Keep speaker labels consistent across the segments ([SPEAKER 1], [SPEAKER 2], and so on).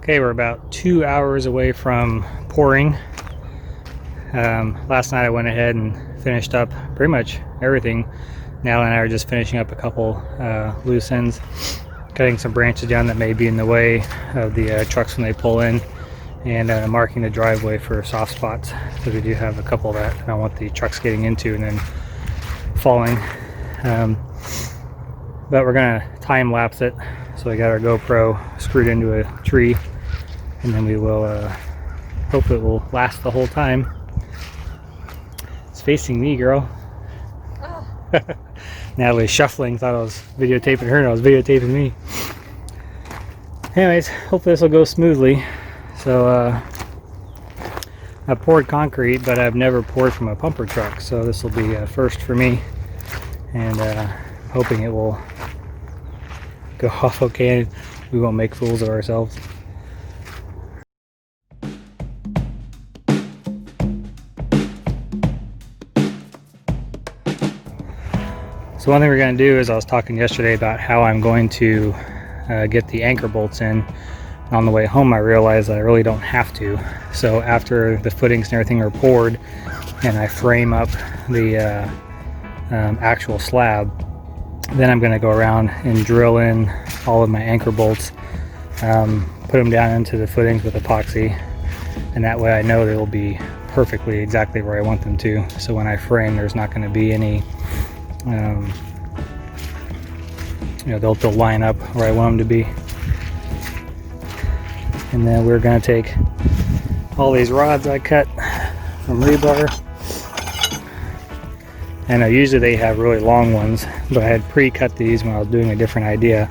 [SPEAKER 1] Okay, we're about 2 hours away from pouring. Last night I went ahead and finished up pretty much everything. Natalie and I are just finishing up a couple loose ends, cutting some branches down that may be in the way of the trucks when they pull in, and marking the driveway for soft spots, because we do have a couple that I don't want the trucks getting into and then falling. But we're gonna time lapse it, so we got our GoPro screwed into a tree, and then we will hope it will last the whole time. It's facing me, girl. Oh. Natalie's shuffling, thought I was videotaping her and I was videotaping me. Anyways, hopefully this will go smoothly. So I poured concrete, but I've never poured from a pumper truck, so this will be a first for me, and hoping it will go off okay and we won't make fools of ourselves. So one thing we're going to do is, I was talking yesterday about how I'm going to get the anchor bolts in. On the way home I realized I really don't have to. So after the footings and everything are poured and I frame up the actual slab, then I'm going to go around and drill in all of my anchor bolts, put them down into the footings with epoxy, and that way I know they will be perfectly exactly where I want them to. So when I frame, there's not going to be any they'll line up where I want them to be. And then we're going to take all these rods I cut from Rebar. I know usually they have really long ones, but I had pre-cut these when I was doing a different idea.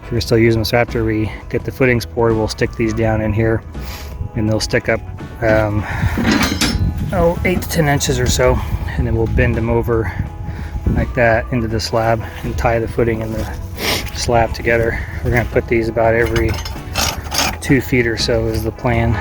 [SPEAKER 1] So we're still using them. So after we get the footings poured, we'll stick these down in here, and they'll stick up 8 to 10 inches or so, and then we'll bend them over like that into the slab and tie the footing and the slab together. We're going to put these about every 2 feet or so is the plan.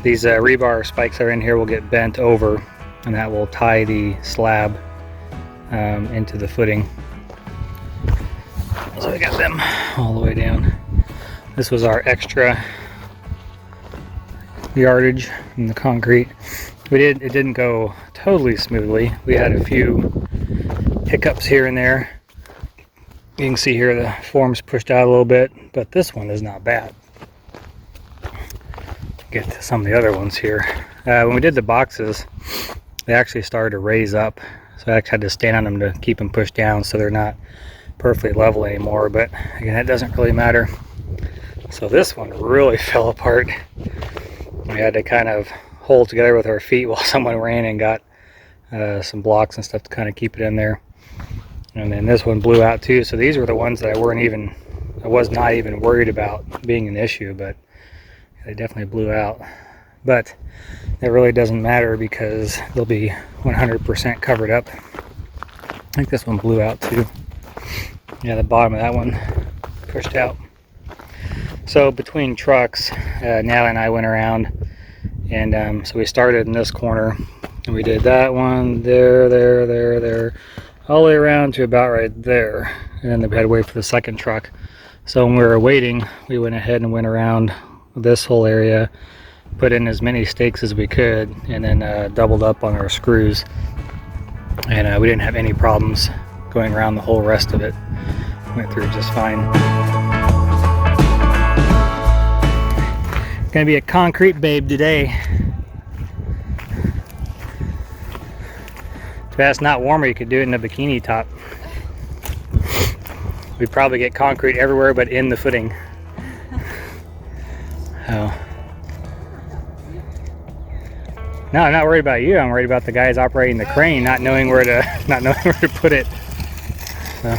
[SPEAKER 1] these rebar spikes that are in here will get bent over, and that will tie the slab into the footing. So I got them all the way down. This was our extra yardage in the concrete. It didn't go totally smoothly. We had a few hiccups here and there. You can see here the form's pushed out a little bit, but this one is not bad. Get to some of the other ones here. When we did the boxes, they actually started to raise up, so I actually had to stand on them to keep them pushed down so they're not perfectly level anymore, but again, that doesn't really matter. So this one really fell apart. We had to kind of hold together with our feet while someone ran and got some blocks and stuff to kind of keep it in there. And then this one blew out too. So these were the ones that I was not even worried about being an issue, but they definitely blew out. But it really doesn't matter because they'll be 100% covered up. I think this one blew out too. Yeah, the bottom of that one pushed out. So between trucks, Natalie and I went around, and so we started in this corner, and we did that one, there, all the way around to about right there, and then we had to wait for the second truck. So when we were waiting, we went ahead and went around this whole area, put in as many stakes as we could, and then doubled up on our screws, and we didn't have any problems going around the whole rest of it. Went through just fine. Gonna be a concrete babe today. If it's not warmer, you could do it in a bikini top. We'd probably get concrete everywhere but in the footing. Oh. No, I'm not worried about you. I'm worried about the guys operating the crane not knowing where to put it. So.